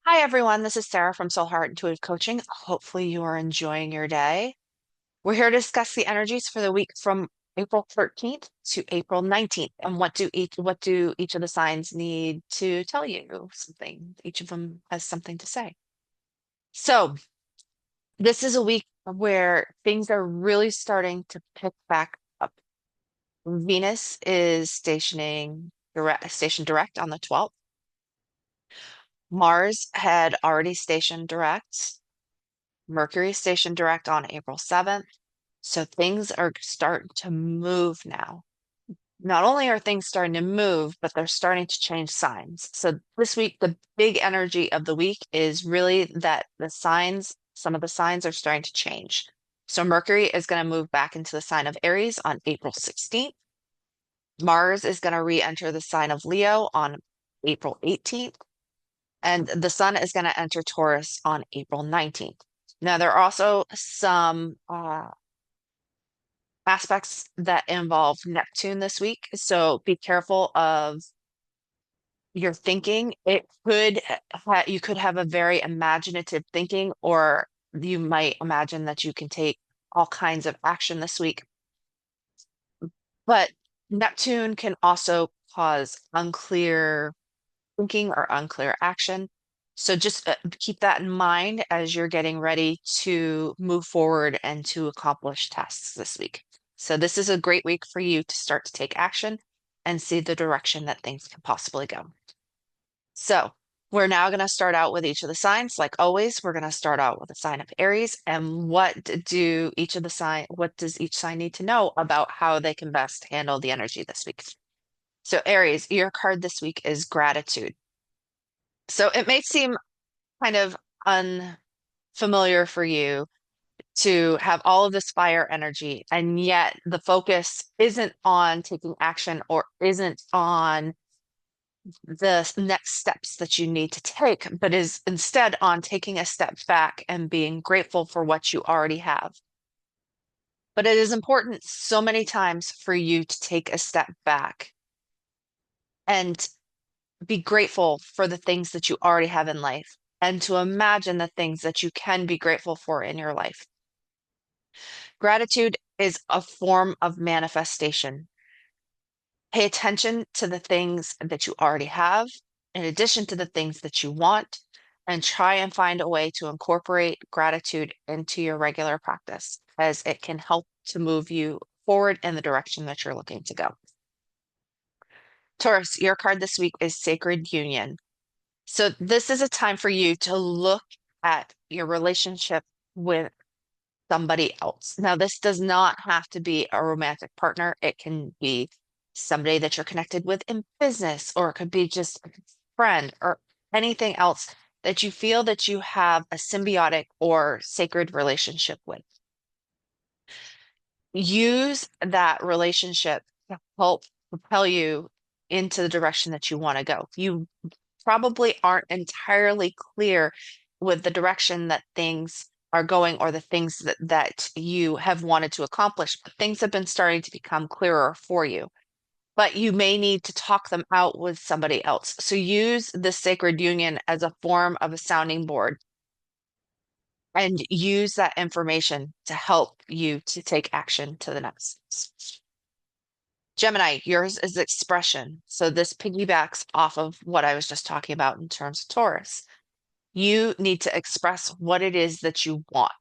Hi, everyone. This is Sarah from Soul Heart Intuitive Coaching. Hopefully, you are enjoying your day. We're here to discuss the energies for the week from April 13th to April 19th, and what do each of the signs need to tell you something. Each of them has something to say. So, this is a week where things are really starting to pick back up. Venus is stationed direct on the 12th. Mars had already stationed direct. Mercury stationed direct on April 7th. So things are starting to move now. Not only are things starting to move, but they're starting to change signs. So this week, the big energy of the week is really that some of the signs are starting to change. So Mercury is going to move back into the sign of Aries on April 16th. Mars is going to re-enter the sign of Leo on April 18th. And the sun is going to enter Taurus on April 19th. Now, there are also some aspects that involve Neptune this week. So be careful of your thinking. You could have a very imaginative thinking, or you might imagine that you can take all kinds of action this week. But Neptune can also cause unclear thinking or unclear action. So just keep that in mind as you're getting ready to move forward and to accomplish tasks this week. So this is a great week for you to start to take action and see the direction that things can possibly go. So we're now going to start out with each of the signs. Like always, we're going to start out with the sign of Aries. And what does each sign need to know about how they can best handle the energy this week? So Aries, your card this week is gratitude. So it may seem kind of unfamiliar for you to have all of this fire energy, and yet the focus isn't on taking action or isn't on the next steps that you need to take, but is instead on taking a step back and being grateful for what you already have. But it is important so many times for you to take a step back and be grateful for the things that you already have in life and to imagine the things that you can be grateful for in your life. Gratitude is a form of manifestation. Pay attention to the things that you already have, in addition to the things that you want, and try and find a way to incorporate gratitude into your regular practice, as it can help to move you forward in the direction that you're looking to go. Taurus, your card this week is Sacred Union. So this is a time for you to look at your relationship with somebody else. Now, this does not have to be a romantic partner. It can be somebody that you're connected with in business, or it could be just a friend or anything else that you feel that you have a symbiotic or sacred relationship with. Use that relationship to help propel you into the direction that you want to go. You probably aren't entirely clear with the direction that things are going or the things that you have wanted to accomplish, but things have been starting to become clearer for you. But you may need to talk them out with somebody else. So use the sacred union as a form of a sounding board and use that information to help you to take action to the next. Gemini, yours is expression. So this piggybacks off of what I was just talking about in terms of Taurus. You need to express what it is that you want.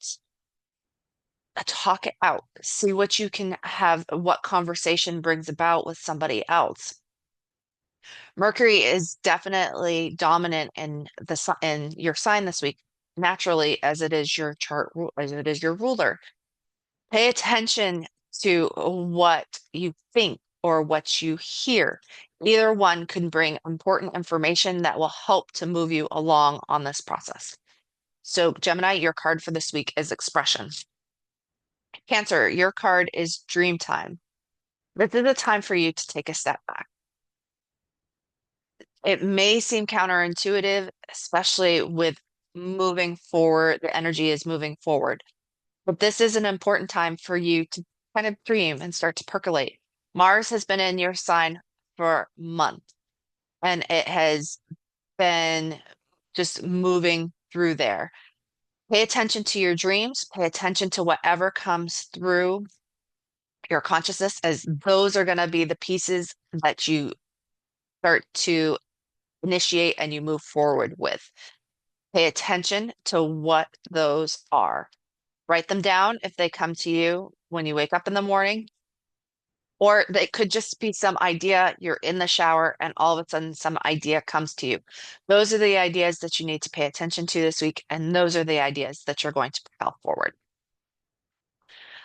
Talk it out. See what you can have, what conversation brings about with somebody else. Mercury is definitely dominant in in your sign this week, naturally, as it is your as it is your ruler. Pay attention to what you think or what you hear. Either one can bring important information that will help to move you along on this process. So, Gemini, your card for this week is expression. Cancer, your card is dream time. This is a time for you to take a step back. It may seem counterintuitive, especially with moving forward, the energy is moving forward. But this is an important time for you to kind of dream and start to percolate. Mars has been in your sign for months, and it has been just moving through there. Pay attention to your dreams, pay attention to whatever comes through your consciousness, as those are going to be the pieces that you start to initiate and you move forward with. Pay attention to what those are. Write them down if they come to you when you wake up in the morning, or they could just be some idea. You're in the shower and all of a sudden some idea comes to you. Those are the ideas that you need to pay attention to this week, and those are the ideas that you're going to propel forward.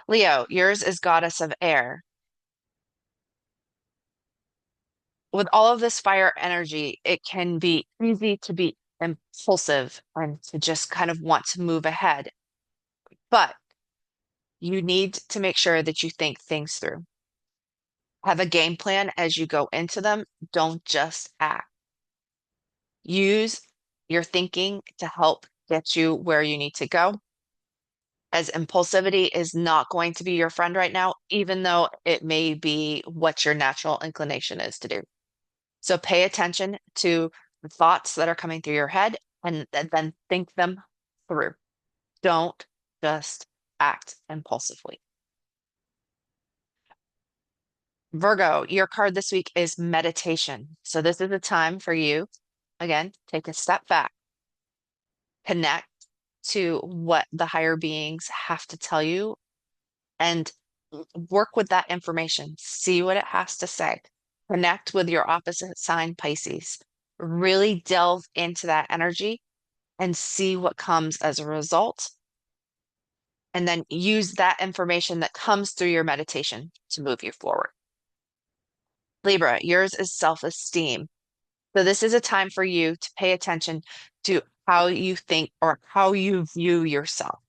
Leo, yours is goddess of air. With all of this fire energy, it can be easy to be impulsive and to just kind of want to move ahead. But you need to make sure that you think things through. Have a game plan as you go into them. Don't just act. Use your thinking to help get you where you need to go, as impulsivity is not going to be your friend right now, even though it may be what your natural inclination is to do. So pay attention to the thoughts that are coming through your head and then think them through. Don't just act impulsively. Virgo, your card this week is meditation. So this is a time for you, again, take a step back, connect to what the higher beings have to tell you, and work with that information. See what it has to say. Connect with your opposite sign, Pisces. Really delve into that energy and see what comes as a result. And then use that information that comes through your meditation to move you forward. Libra, yours is self-esteem. So this is a time for you to pay attention to how you think or how you view yourself.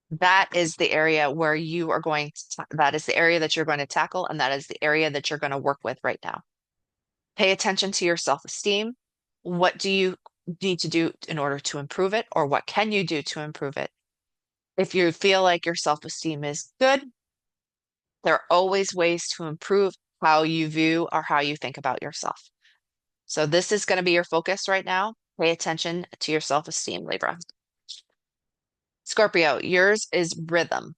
That is the area where you are going to, that is the area that you're going to tackle, and that is the area that you're going to work with right now. Pay attention to your self-esteem. What do you need to do in order to improve it, or what can you do to improve it? If you feel like your self-esteem is good, there are always ways to improve how you view or how you think about yourself. So this is going to be your focus right now. Pay attention to your self-esteem, Libra. Scorpio, yours is rhythm.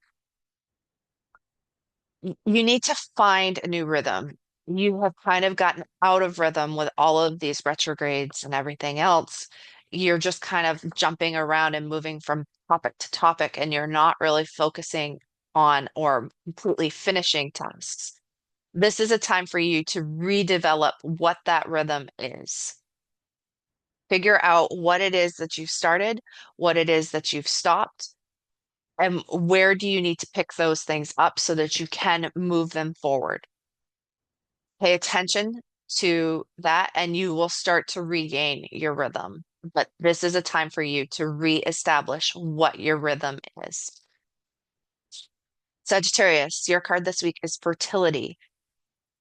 You need to find a new rhythm. You have kind of gotten out of rhythm with all of these retrogrades and everything else. You're just kind of jumping around and moving from topic to topic, and you're not really focusing on or completely finishing tasks. This is a time for you to redevelop what that rhythm is. Figure out what it is that you've started, what it is that you've stopped, and where do you need to pick those things up so that you can move them forward. Pay attention to that, and you will start to regain your rhythm. But this is a time for you to reestablish what your rhythm is. Sagittarius, your card this week is fertility.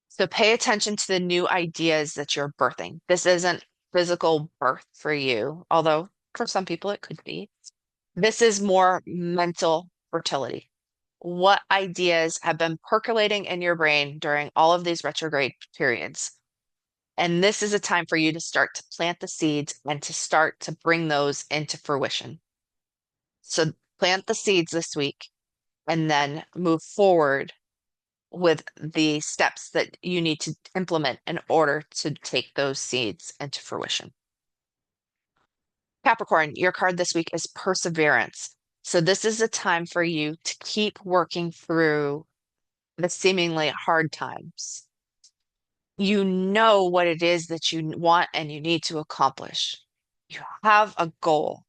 So pay attention to the new ideas that you're birthing. This isn't physical birth for you, although for some people it could be. This is more mental fertility. What ideas have been percolating in your brain during all of these retrograde periods? And this is a time for you to start to plant the seeds and to start to bring those into fruition. So plant the seeds this week and then move forward with the steps that you need to implement in order to take those seeds into fruition. Capricorn, your card this week is perseverance. So this is a time for you to keep working through the seemingly hard times. You know what it is that you want and you need to accomplish. You have a goal,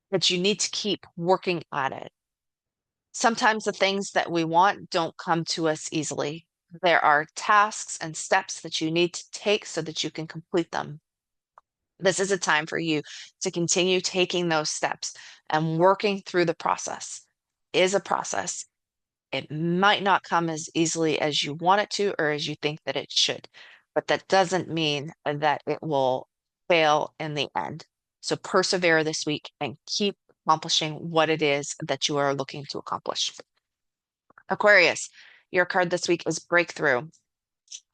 but you need to keep working at it. Sometimes the things that we want don't come to us easily. There are tasks and steps that you need to take so that you can complete them. This is a time for you to continue taking those steps and working through the process. It is a process. It might not come as easily as you want it to or as you think that it should, but that doesn't mean that it will fail in the end. So persevere this week and keep accomplishing what it is that you are looking to accomplish. Aquarius, your card this week is breakthrough.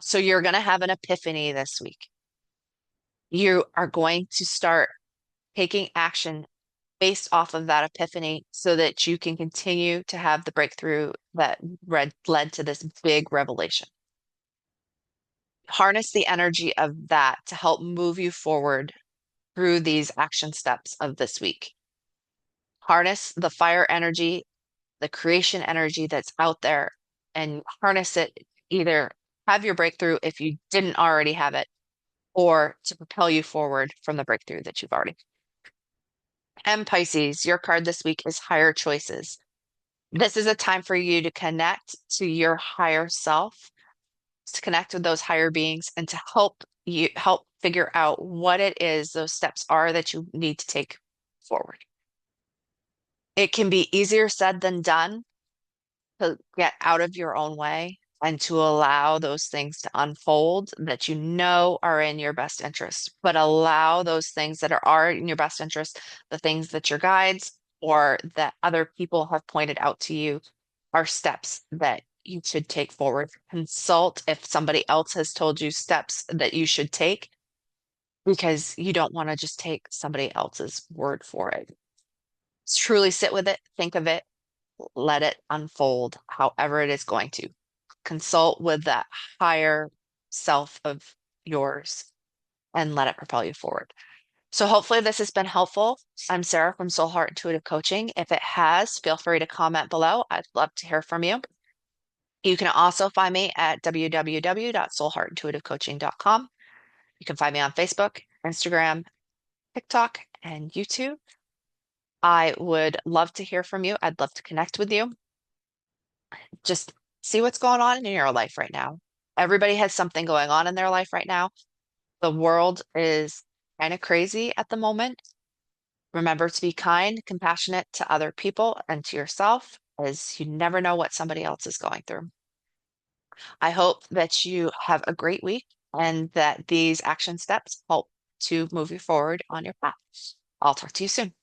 So you're going to have an epiphany this week. You are going to start taking action based off of that epiphany so that you can continue to have the breakthrough that led to this big revelation. Harness the energy of that to help move you forward through these action steps of this week. Harness the fire energy, the creation energy that's out there, and harness it, either have your breakthrough if you didn't already have it, or to propel you forward from the breakthrough that you've already. And Pisces, your card this week is higher choices. This is a time for you to connect to your higher self, to connect with those higher beings, and to help figure out what it is those steps are that you need to take forward. It can be easier said than done to get out of your own way and to allow those things to unfold that you know are in your best interest, but allow those things that are in your best interest, the things that your guides or that other people have pointed out to you are steps that you should take forward. Consult if somebody else has told you steps that you should take because you don't want to just take somebody else's word for it. Truly sit with it, think of it, let it unfold however it is going to. Consult with that higher self of yours and let it propel you forward. So hopefully this has been helpful. I'm Sarah from Soul Heart Intuitive Coaching. If it has, feel free to comment below. I'd love to hear from you. You can also find me at www.soulheartintuitivecoaching.com. You can find me on Facebook, Instagram, TikTok, and YouTube. I would love to hear from you. I'd love to connect with you. Just see what's going on in your life right now. Everybody has something going on in their life right now. The world is kind of crazy at the moment. Remember to be kind, compassionate to other people and to yourself, as you never know what somebody else is going through. I hope that you have a great week and that these action steps help to move you forward on your path. I'll talk to you soon.